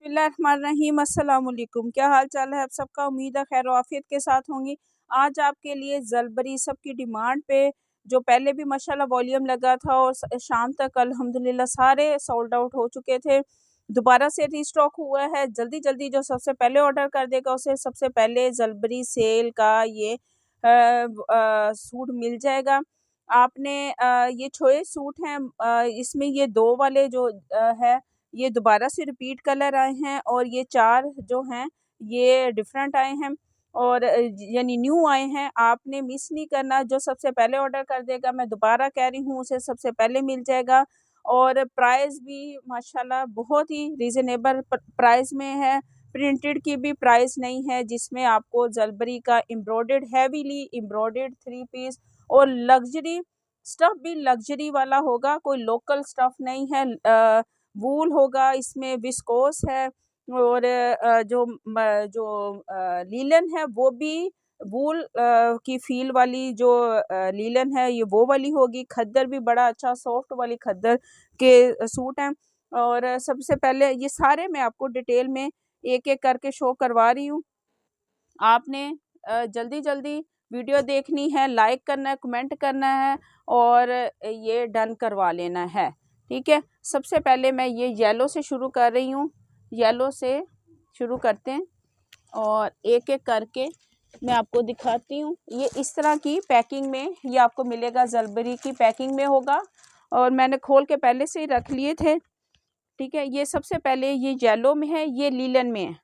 बिस्मिल्लाहिर्रहमानिर्रहीम। अस्सलाम वालेकुम। क्या हाल चाल है आप सबका? उम्मीद है खैर आफियत के साथ होंगी। आज आपके लिए जलबरी सबकी डिमांड पे, जो पहले भी माशाल्लाह वॉल्यूम लगा था और शाम तक अल्हम्दुलिल्लाह सारे सोल्ड आउट हो चुके थे, दोबारा से रीस्टॉक हुआ है। जल्दी जल्दी जो सबसे पहले ऑर्डर कर देगा उसे सबसे पहले जलबरी सेल का ये सूट मिल जाएगा। आपने ये छोए सूट हैं, इसमें ये दो वाले जो है ये दोबारा से रिपीट कलर आए हैं और ये 4 जो हैं ये डिफरेंट आए हैं और यानी न्यू आए हैं। आपने मिस नहीं करना, जो सबसे पहले ऑर्डर कर देगा, मैं दोबारा कह रही हूँ, उसे सबसे पहले मिल जाएगा। और प्राइस भी माशाल्लाह बहुत ही रीज़नेबल प्राइस में है। प्रिंटेड की भी प्राइस नहीं है, जिसमें आपको जलबरी का एम्ब्रॉयडर्ड हैवीली एम्ब्रॉयडर्ड 3 पीस और लग्जरी स्टफ़ भी लग्जरी वाला होगा, कोई लोकल स्टफ़ नहीं है। वूल होगा, इसमें विस्कोस है और लीलन है वो भी वूल की फील वाली जो लीलन है ये वो वाली होगी। खद्दर भी बड़ा अच्छा सॉफ्ट वाली खद्दर के सूट हैं। और सबसे पहले ये सारे मैं आपको डिटेल में एक एक करके शो करवा रही हूँ। आपने जल्दी जल्दी वीडियो देखनी है, लाइक करना है, कमेंट करना है और ये डन करवा लेना है, ठीक है। सबसे पहले मैं ये येलो से शुरू कर रही हूँ, येलो से शुरू करते हैं और एक एक करके मैं आपको दिखाती हूँ। ये इस तरह की पैकिंग में ये आपको मिलेगा, जलबरी की पैकिंग में होगा और मैंने खोल के पहले से ही रख लिए थे, ठीक है। ये सबसे पहले ये येलो में है, ये लीलन में है,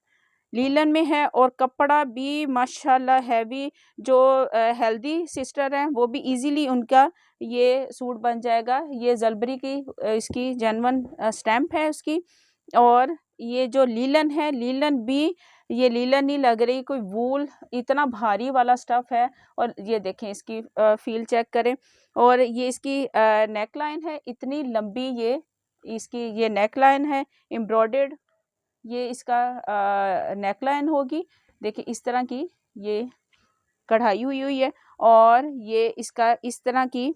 लीलन में है और कपड़ा भी माशाल्लाह हैवी। जो हेल्दी सिस्टर हैं वो भी इजीली उनका ये सूट बन जाएगा। ये जलबरी की इसकी जेन्युइन स्टैम्प है उसकी। और ये जो लीलन है, लीलन भी ये लीलन नहीं लग रही, कोई वूल इतना भारी वाला स्टफ़ है। और ये देखें इसकी फील चेक करें। और ये इसकी नेक लाइन है इतनी लंबी, ये इसकी ये नेक लाइन है एम्ब्रॉयडर्ड, ये इसका नेकलाइन होगी। देखिए इस तरह की ये कढ़ाई हुई हुई है और ये इसका इस तरह की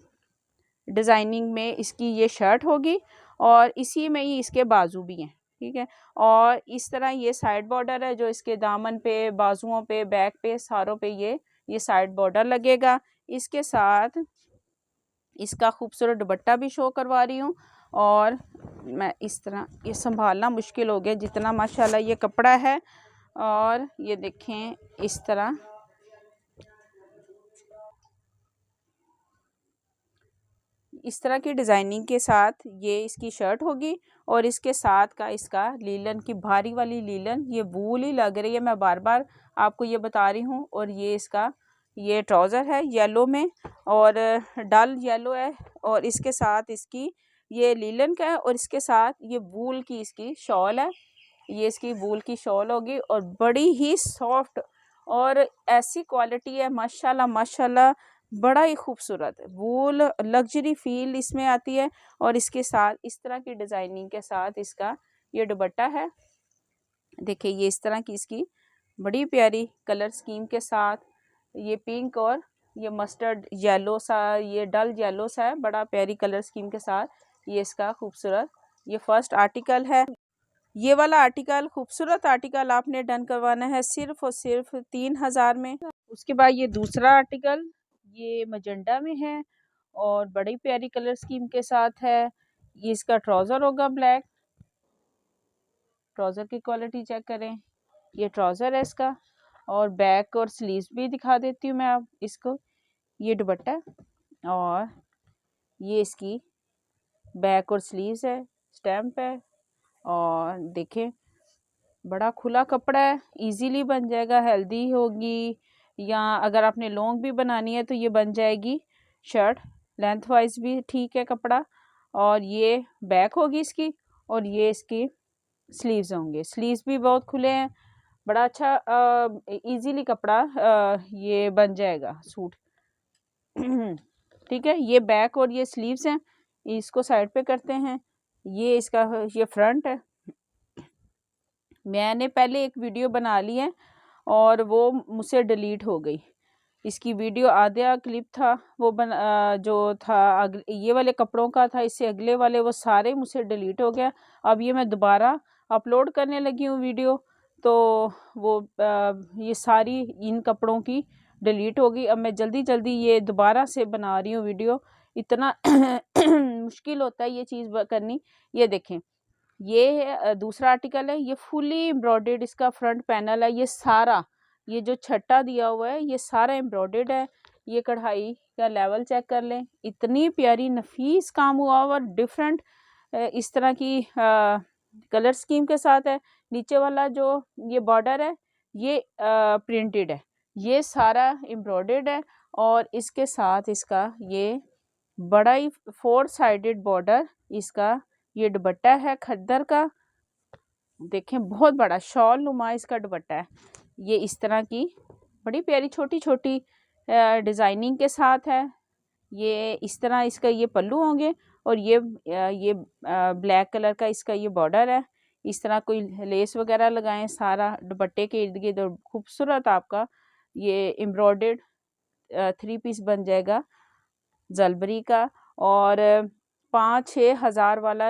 डिज़ाइनिंग में इसकी ये शर्ट होगी और इसी में ही इसके बाजू भी हैं, ठीक है। और इस तरह ये साइड बॉर्डर है जो इसके दामन पे, बाजुओं पे, बैक पे, सारों पे ये साइड बॉर्डर लगेगा। इसके साथ इसका खूबसूरत दुपट्टा भी शो करवा रही हूँ। और मैं इस तरह, ये संभालना मुश्किल हो गया जितना माशाल्लाह ये कपड़ा है। और ये देखें इस तरह की डिज़ाइनिंग के साथ ये इसकी शर्ट होगी और इसके साथ का इसका लीलन की भारी वाली लीलन, ये वूल ही लग रही है, मैं बार बार आपको ये बता रही हूँ। और ये इसका ये ट्राउज़र है येलो में और डल येलो है और इसके साथ इसकी ये लीलन का है और इसके साथ ये वूल की इसकी शॉल है। ये इसकी वूल की शॉल होगी और बड़ी ही सॉफ्ट और ऐसी क्वालिटी है माशाल्लाह माशाल्लाह, बड़ा ही खूबसूरत वूल लग्जरी फील इसमें आती है। और इसके साथ इस तरह की डिज़ाइनिंग के साथ इसका ये दुपट्टा है। देखिए ये इस तरह की इसकी बड़ी प्यारी कलर स्कीम के साथ, ये पिंक और ये मस्टर्ड येलो सा, ये डल येलो सा है, बड़ा प्यारी कलर स्कीम के साथ ये इसका खूबसूरत ये फर्स्ट आर्टिकल है। ये वाला आर्टिकल खूबसूरत आर्टिकल आपने डन करवाना है सिर्फ और सिर्फ 3000 में। उसके बाद ये दूसरा आर्टिकल ये मजेंडा में है और बड़ी प्यारी कलर स्कीम के साथ है। ये इसका ट्राउज़र होगा ब्लैक, ट्राउज़र की क्वालिटी चेक करें, ये ट्राउज़र है इसका। और बैक और स्लीव्स भी दिखा देती हूँ मैं आप इसको। ये दुपट्टा और ये इसकी बैक और स्लीव्स है, स्टैम्प है। और देखें बड़ा खुला कपड़ा है, इजीली बन जाएगा, हेल्दी होगी। या अगर आपने लॉन्ग भी बनानी है तो ये बन जाएगी शर्ट, लेंथ वाइज भी ठीक है कपड़ा। और ये बैक होगी इसकी और ये इसकी स्लीव्स होंगे, स्लीव्स भी बहुत खुले हैं, बड़ा अच्छा इजीली कपड़ा ये बन जाएगा सूट ठीक है। ये बैक और ये स्लीव्स हैं, इसको साइड पे करते हैं। ये इसका ये फ्रंट है। मैंने पहले एक वीडियो बना ली है और वो मुझसे डिलीट हो गई। इसकी वीडियो आधा क्लिप था वो जो था ये वाले कपड़ों का था, इससे अगले वाले वो सारे मुझसे डिलीट हो गया। अब ये मैं दोबारा अपलोड करने लगी हूँ वीडियो, तो वो ये सारी इन कपड़ों की डिलीट होगी। अब मैं जल्दी जल्दी ये दोबारा से बना रही हूँ वीडियो। इतना मुश्किल होता है ये चीज़ करनी। ये देखें, ये दूसरा आर्टिकल है, ये फुली एम्ब्रॉयडर्ड इसका फ्रंट पैनल है। ये सारा, ये जो छट्टा दिया हुआ है ये सारा एम्ब्रॉयडर्ड है। ये कढ़ाई का लेवल चेक कर लें, इतनी प्यारी नफीस काम हुआ और डिफरेंट इस तरह की कलर स्कीम के साथ है। नीचे वाला जो ये बॉर्डर है ये प्रिंटेड है, ये सारा एम्ब्रॉयडर्ड है। और इसके साथ इसका ये बड़ा ही 4 साइडेड बॉर्डर इसका ये दुपट्टा है खद्दर का। देखें, बहुत बड़ा शॉल नुमा इसका दुपट्टा है। ये इस तरह की बड़ी प्यारी छोटी छोटी डिज़ाइनिंग के साथ है। ये इस तरह इसका ये पल्लू होंगे और ये ब्लैक कलर का इसका ये बॉर्डर है। इस तरह कोई लेस वगैरह लगाएं सारा दुपट्टे के इर्द गिर्द, खूबसूरत आपका ये एम्ब्रॉयडर्ड 3 पीस बन जाएगा जलबरी का। और 5-6 हज़ार वाला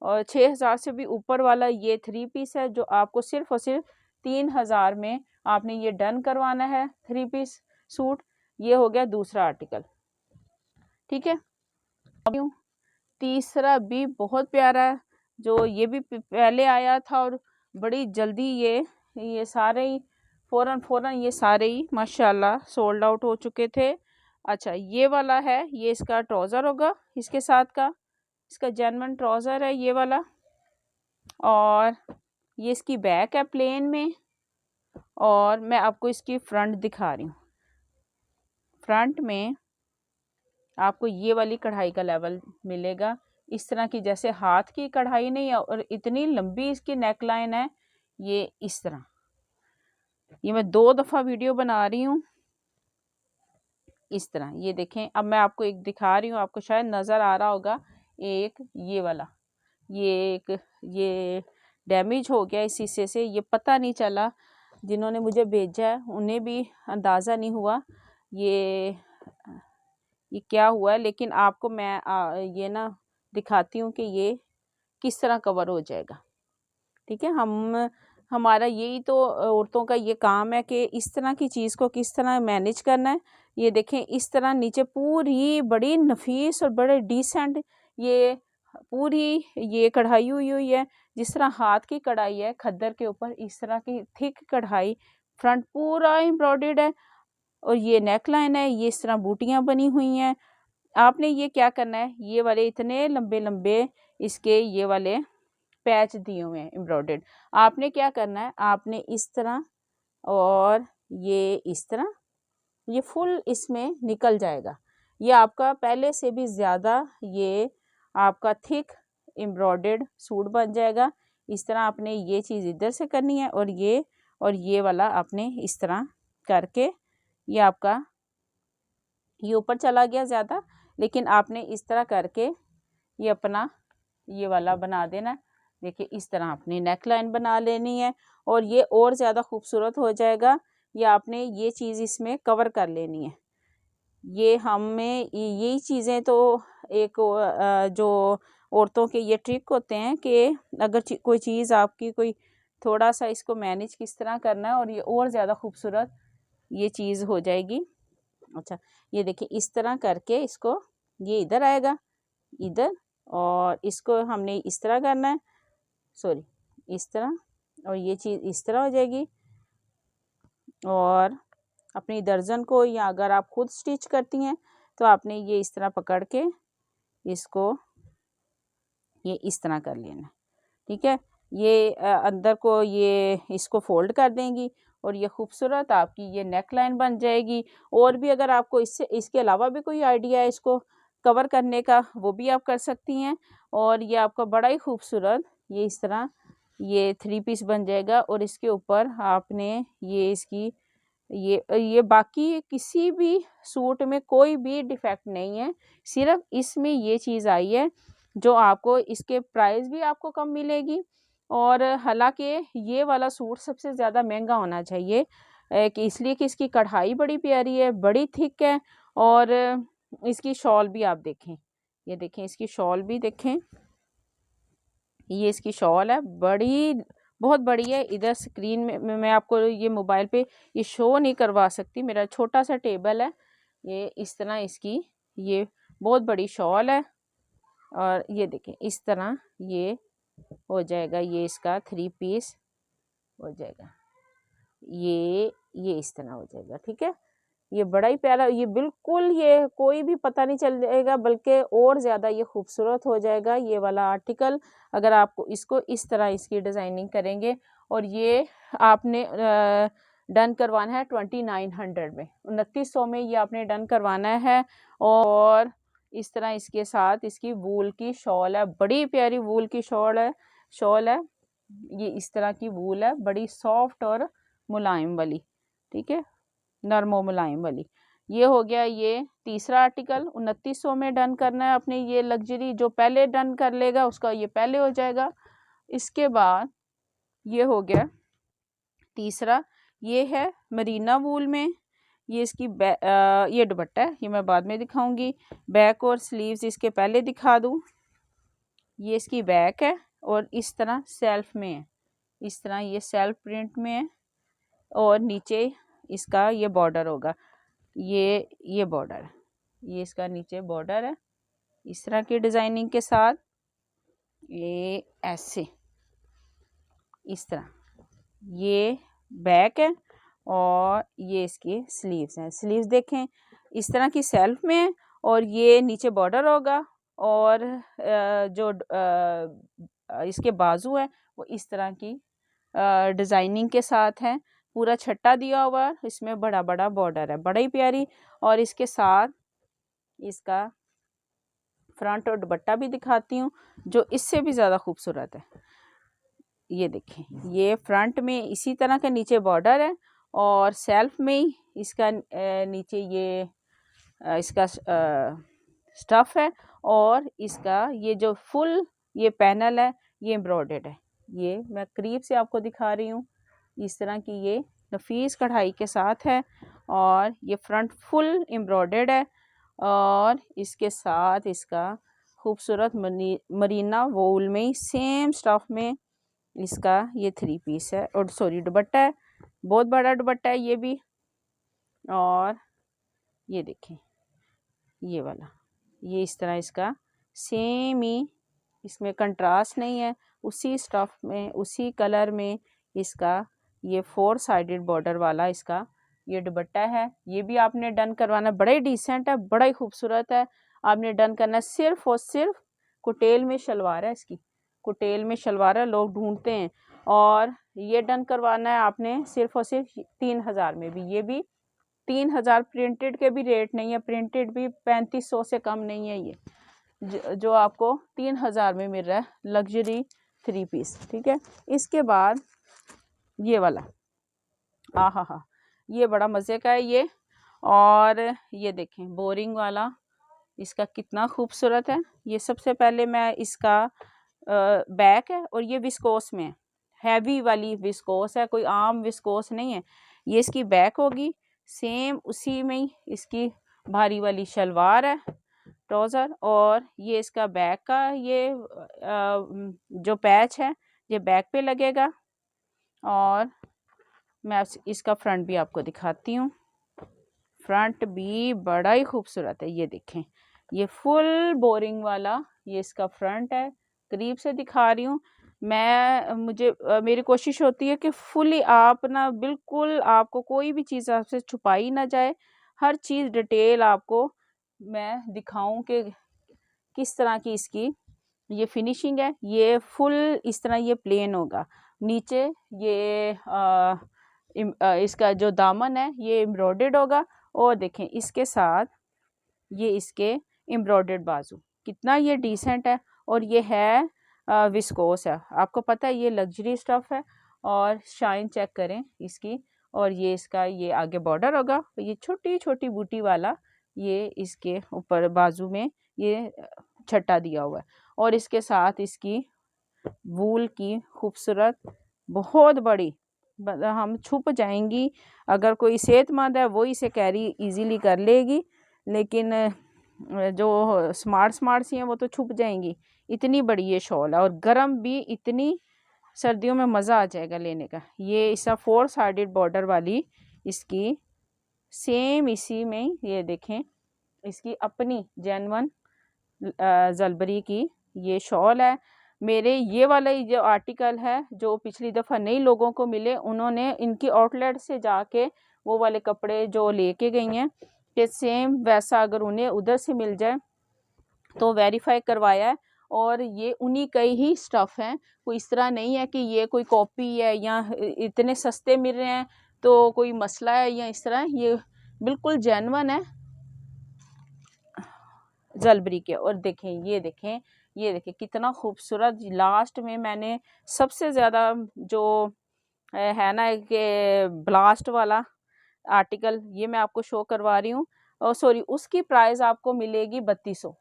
और 6 हज़ार से भी ऊपर वाला ये 3 पीस है, जो आपको सिर्फ और सिर्फ 3 हज़ार में आपने ये डन करवाना है 3 पीस सूट। ये हो गया दूसरा आर्टिकल, ठीक है। तीसरा भी बहुत प्यारा है, जो ये भी पहले आया था और बड़ी जल्दी ये सारे ही फ़ौरन ये सारे ही माशाल्लाह सोल्ड आउट हो चुके थे। अच्छा, ये वाला है, ये इसका ट्राउज़र होगा इसके साथ का, इसका जेन्युइन ट्राउज़र है ये वाला। और ये इसकी बैक है प्लेन में। और मैं आपको इसकी फ्रंट दिखा रही हूँ। फ्रंट में आपको ये वाली कढ़ाई का लेवल मिलेगा इस तरह की, जैसे हाथ की कढ़ाई नहीं है और इतनी लंबी इसकी नेक लाइन है। ये इस तरह, ये मैं 2 दफ़ा वीडियो बना रही हूँ इस तरह। ये देखें, अब मैं आपको एक दिखा रही हूँ, आपको शायद नज़र आ रहा होगा। एक ये वाला, ये डैमेज हो गया इस शीशे से, ये पता नहीं चला, जिन्होंने मुझे भेजा है उन्हें भी अंदाज़ा नहीं हुआ ये क्या हुआ है। लेकिन आपको मैं ये ना दिखाती हूँ कि ये किस तरह कवर हो जाएगा, ठीक है। हमारा यही तो औरतों का ये काम है कि इस तरह की चीज़ को किस तरह मैनेज करना है। ये देखें, इस तरह नीचे पूरी बड़ी नफीस और बड़े डिसेंट ये पूरी ये कढ़ाई हुई है, जिस तरह हाथ की कढ़ाई है खद्दर के ऊपर, इस तरह की थिक कढ़ाई। फ्रंट पूरा एम्ब्रॉयडर्ड है और ये नेक लाइन है, ये इस तरह बूटियाँ बनी हुई हैं। आपने ये क्या करना है, ये वाले इतने लंबे लंबे इसके ये वाले पैच दिए हुए हैं एम्ब्रॉयडर्ड, आपने क्या करना है, आपने इस तरह और ये इस तरह ये फुल इसमें निकल जाएगा। ये आपका पहले से भी ज़्यादा ये आपका थिक एम्ब्रॉयडर्ड सूट बन जाएगा। इस तरह आपने ये चीज़ इधर से करनी है और ये वाला आपने इस तरह करके ये आपका ये ऊपर चला गया ज़्यादा, लेकिन आपने इस तरह करके ये अपना ये वाला बना देना। देखिए, इस तरह आपने नेक लाइन बना लेनी है और ये और ज़्यादा खूबसूरत हो जाएगा। ये आपने ये चीज़ इसमें कवर कर लेनी है। ये हमें यही चीज़ें तो एक जो औरतों के ये ट्रिक होते हैं कि अगर कोई चीज़ आपकी कोई थोड़ा सा इसको मैनेज किस तरह करना है और ये और ज़्यादा खूबसूरत ये चीज़ हो जाएगी। अच्छा, ये देखिए, इस तरह करके इसको ये इधर आएगा इधर, और इसको हमने इस तरह करना है, सॉरी इस तरह, और ये चीज़ इस तरह हो जाएगी। और अपनी दर्जन को, या अगर आप खुद स्टिच करती हैं तो आपने ये इस तरह पकड़ के इसको ये इस तरह कर लेना, ठीक है। ये अंदर को ये इसको फोल्ड कर देंगी और ये खूबसूरत आपकी ये नेक लाइन बन जाएगी। और भी अगर आपको इसके अलावा भी कोई आइडिया है इसको कवर करने का, वो भी आप कर सकती हैं। और ये आपका बड़ा ही खूबसूरत ये इस तरह ये 3 पीस बन जाएगा। और इसके ऊपर आपने ये इसकी ये बाकी किसी भी सूट में कोई भी डिफेक्ट नहीं है, सिर्फ इसमें ये चीज़ आई है जो आपको इसके प्राइस भी आपको कम मिलेगी। और हालांकि ये वाला सूट सबसे ज़्यादा महंगा होना चाहिए कि इसलिए कि इसकी कढ़ाई बड़ी प्यारी है, बड़ी थिक है। और इसकी शॉल भी आप देखें, ये देखें, इसकी शॉल भी देखें, ये इसकी शॉल है, बड़ी बहुत बड़ी है। इधर स्क्रीन में मैं आपको ये मोबाइल पे ये शो नहीं करवा सकती, मेरा छोटा सा टेबल है। ये इस तरह इसकी ये बहुत बड़ी शॉल है। और ये देखें इस तरह ये हो जाएगा, ये इसका 3 पीस हो जाएगा। ये इस तरह हो जाएगा, ठीक है। ये बड़ा ही प्यारा, ये बिल्कुल ये कोई भी पता नहीं चलेगा, बल्कि और ज़्यादा ये खूबसूरत हो जाएगा ये वाला आर्टिकल अगर आपको इसको इस तरह इसकी डिज़ाइनिंग करेंगे। और ये आपने डन करवाना है 2900 में, 2900 में ये आपने डन करवाना है। और इस तरह इसके साथ इसकी वूल की शॉल है, बड़ी प्यारी वूल की शॉल है। ये इस तरह की वूल है, बड़ी सॉफ्ट और मुलायम वाली, ठीक है, नरम और मुलायम वाली। ये हो गया ये तीसरा आर्टिकल। 2900 में डन करना है अपने ये लग्जरी, जो पहले डन कर लेगा उसका ये पहले हो जाएगा। इसके बाद ये हो गया तीसरा, ये है मरीना वूल में। ये इसकी ये दुपट्टा है, ये मैं बाद में दिखाऊंगी। बैक और स्लीव्स इसके पहले दिखा दूं। ये इसकी बैक है और इस तरह सेल्फ में है, इस तरह ये सेल्फ प्रिंट में है। और नीचे इसका ये बॉर्डर होगा, ये बॉर्डर है, ये इसका नीचे बॉर्डर है इस तरह की डिज़ाइनिंग के साथ। ये ऐसे इस तरह ये बैक है और ये इसकी स्लीव्स हैं। स्लीव्स देखें इस तरह की सेल्फ में है और ये नीचे बॉर्डर होगा। और जो इसके बाजू है वो इस तरह की डिज़ाइनिंग के साथ है, पूरा छट्टा दिया हुआ, इसमें बड़ा बड़ा बॉर्डर है, बड़ा ही प्यारी। और इसके साथ इसका फ्रंट और दुपट्टा भी दिखाती हूँ जो इससे भी ज़्यादा खूबसूरत है। ये देखें ये फ्रंट में इसी तरह का नीचे बॉर्डर है और सेल्फ में ही इसका नीचे ये इसका स्टफ़ है। और इसका ये जो फुल ये पैनल है ये एम्ब्रॉयडर्ड है। ये मैं करीब से आपको दिखा रही हूँ, इस तरह की ये नफीस कढ़ाई के साथ है और ये फ्रंट फुल एम्ब्रॉयडर्ड है। और इसके साथ इसका खूबसूरत मरीना वूल में सेम स्टफ़ में इसका ये 3 पीस है और सॉरी दुपट्टा है, बहुत बड़ा दुपट्टा है ये भी। और ये देखें ये वाला, ये इस तरह इसका सेम ही, इसमें कंट्रास्ट नहीं है, उसी स्टफ़ में उसी कलर में इसका ये 4 साइडेड बॉर्डर वाला इसका ये दुपट्टा है। ये भी आपने डन करवाना, बड़ा ही डिसेंट है, बड़ा ही खूबसूरत है। आपने डन करना सिर्फ और सिर्फ कुटेल में शलवार है, इसकी कुटेल में शलवार है, लोग ढूंढते हैं। और ये डन करवाना है आपने सिर्फ और सिर्फ 3000 में भी। ये भी 3000 प्रिंटेड के भी रेट नहीं है, प्रिंटेड भी 3500 से कम नहीं है। ये जो आपको 3000 में मिल रहा है लग्जरी 3 पीस, ठीक है। इसके बाद ये वाला हा ये बड़ा मज़े का है ये। और ये देखें बोरिंग वाला, इसका कितना खूबसूरत है। ये सबसे पहले मैं इसका बैक है और ये विस्कोस में है, हैवी वाली विस्कोस है, कोई आम विस्कोस नहीं है। ये इसकी बैक होगी, सेम उसी में ही इसकी भारी वाली शलवार है, ट्राउज़र। और ये इसका बैक का ये जो पैच है ये बैक पे लगेगा। और मैं इसका फ्रंट भी आपको दिखाती हूँ, फ्रंट भी बड़ा ही खूबसूरत है। ये देखें ये फुल बोरिंग वाला ये इसका फ्रंट है, करीब से दिखा रही हूँ मैं। मेरी कोशिश होती है कि फुली आप ना बिल्कुल आपको कोई भी चीज़ आपसे छुपाई ना जाए, हर चीज़ डिटेल आपको मैं दिखाऊं कि किस तरह की इसकी ये फिनिशिंग है। ये फुल इस तरह ये प्लेन होगा, नीचे ये इसका जो दामन है ये एम्ब्रॉयडर्ड होगा। और देखें इसके साथ ये इसके एम्ब्रॉयडर्ड बाजू, कितना ये डिसेंट है। और ये है विस्कोस है, आपको पता है ये लग्जरी स्टफ़ है। और शाइन चेक करें इसकी। और ये इसका ये आगे बॉर्डर होगा, ये छोटी छोटी बूटी वाला ये इसके ऊपर बाजू में ये छट्टा दिया हुआ है। और इसके साथ इसकी वूल की खूबसूरत बहुत बड़ी, हम छुप जाएंगी, अगर कोई सेहतमंद है वो इसे कैरी इजीली कर लेगी, लेकिन जो स्मार्ट सी हैं वो तो छुप जाएंगी। इतनी बड़ी ये शॉल है और गर्म भी इतनी, सर्दियों में मज़ा आ जाएगा लेने का। ये इसका 4 साइडेड बॉर्डर वाली इसकी सेम इसी में ये देखें इसकी अपनी जेन्युइन जलबरी की ये शॉल है। मेरे ये वाला जो आर्टिकल है जो पिछली दफ़ा नई लोगों को मिले, उन्होंने इनकी आउटलेट से जाके वो वाले कपड़े जो लेके गई हैं कि सेम वैसा अगर उन्हें उधर से मिल जाए तो वेरीफाई करवाया है और ये उन्हीं का ही स्टफ़ है। कोई इस तरह नहीं है कि ये कोई कॉपी है या इतने सस्ते मिल रहे हैं तो कोई मसला है या इस तरह, ये बिल्कुल जेन्युइन है जलबरी के। और देखें ये देखें, ये देखें कितना खूबसूरत। लास्ट में मैंने सबसे ज़्यादा जो है ना कि ब्लास्ट वाला आर्टिकल ये मैं आपको शो करवा रही हूँ। और सॉरी, उसकी प्राइस आपको मिलेगी 3200।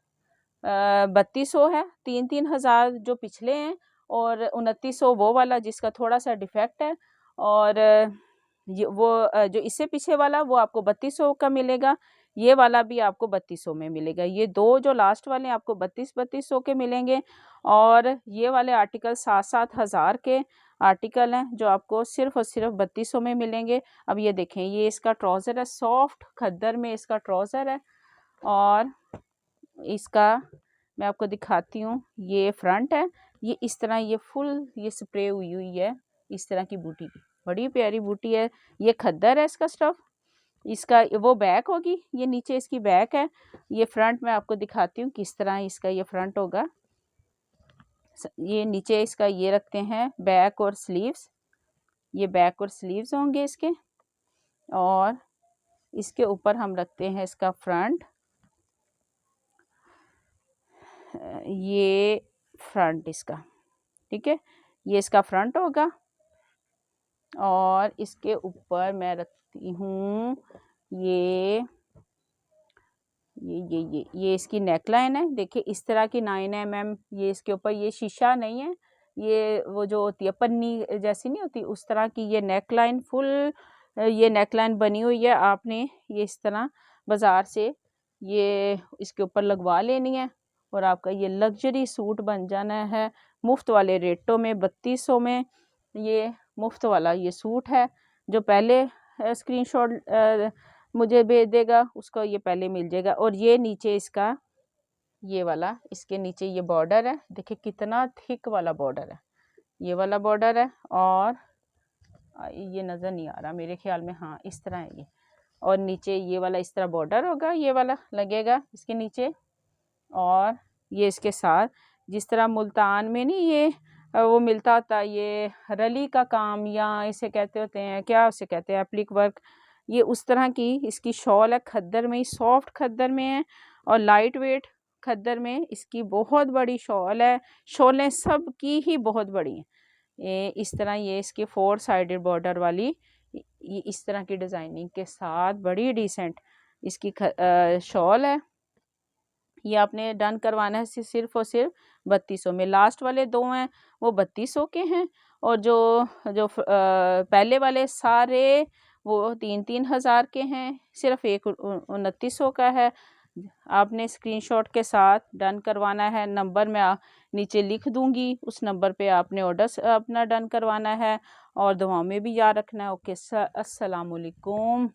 3200 है, 3-3 हज़ार जो पिछले हैं और 2900 वो वाला जिसका थोड़ा सा डिफेक्ट है। और जो इससे पीछे वाला वो आपको 3200 का मिलेगा। ये वाला भी आपको 3200 में मिलेगा। ये दो जो लास्ट वाले आपको 3200 के मिलेंगे। और ये वाले आर्टिकल 7-7 हज़ार के आर्टिकल हैं जो आपको सिर्फ और सिर्फ 3200 में मिलेंगे। अब ये देखें, ये इसका ट्राउज़र है, सॉफ्ट खद्दर में इसका ट्राउज़र है। और इसका मैं आपको दिखाती हूँ, ये फ्रंट है, ये इस तरह ये फुल ये स्प्रे हुई हुई है इस तरह की बूटी की, बड़ी प्यारी बूटी है। ये खद्दर है इसका स्टफ़। इसका वो बैक होगी, ये नीचे इसकी बैक है। ये फ्रंट मैं आपको दिखाती हूँ किस तरह इसका ये फ्रंट होगा। ये नीचे इसका ये रखते हैं बैक और स्लीव्स, ये बैक और स्लीव्स होंगे इसके। और इसके ऊपर हम रखते हैं इसका फ्रंट, ये फ्रंट इसका, ठीक है, ये इसका फ्रंट होगा। और इसके ऊपर मैं रखती हूँ ये ये इसकी नेकलाइन है। देखिए इस तरह की 9 mm ये इसके ऊपर, ये शीशा नहीं है, ये वो जो होती है पन्नी जैसी नहीं होती उस तरह की ये नेकलाइन, फुल ये नेकलाइन बनी हुई है। आपने ये इस तरह बाज़ार से ये इसके ऊपर लगवा लेनी है और आपका ये लग्जरी सूट बन जाना है मुफ्त वाले रेटों में। 3200 में ये मुफ्त वाला ये सूट है। जो पहले स्क्रीनशॉट मुझे भेज देगा उसको ये पहले मिल जाएगा। और ये नीचे इसका ये वाला, इसके नीचे ये बॉर्डर है, देखिए कितना थिक वाला बॉर्डर है, ये वाला बॉर्डर है। और ये नज़र नहीं आ रहा मेरे ख्याल में, हाँ इस तरह है ये। और नीचे ये वाला इस तरह बॉर्डर होगा, ये वाला लगेगा इसके नीचे। और ये इसके साथ जिस तरह मुल्तान में नहीं ये वो मिलता होता ये रली का काम, या इसे कहते होते हैं क्या, उसे कहते हैं एप्लिक वर्क, ये उस तरह की इसकी शॉल है। खद्दर में ही, सॉफ्ट खद्दर में है और लाइट वेट खद्दर में इसकी बहुत बड़ी शॉल है। शॉलें सब की ही बहुत बड़ी हैं। ये इस तरह ये इसके 4 साइडेड बॉर्डर वाली ये इस तरह की डिज़ाइनिंग के साथ बड़ी डिसेंट इसकी शॉल है। ये आपने डन करवाना है सिर्फ और सिर्फ 3200 में। लास्ट वाले दो हैं वो 3200 के हैं। और जो जो पहले वाले सारे वो 3-3 हज़ार के हैं, सिर्फ एक 2900 का है। आपने स्क्रीनशॉट के साथ डन करवाना है। नंबर मैं नीचे लिख दूंगी, उस नंबर पे आपने ऑर्डर अपना डन करवाना है और दुआओं में भी याद रखना है। ओके, अस्सलाम वालेकुम।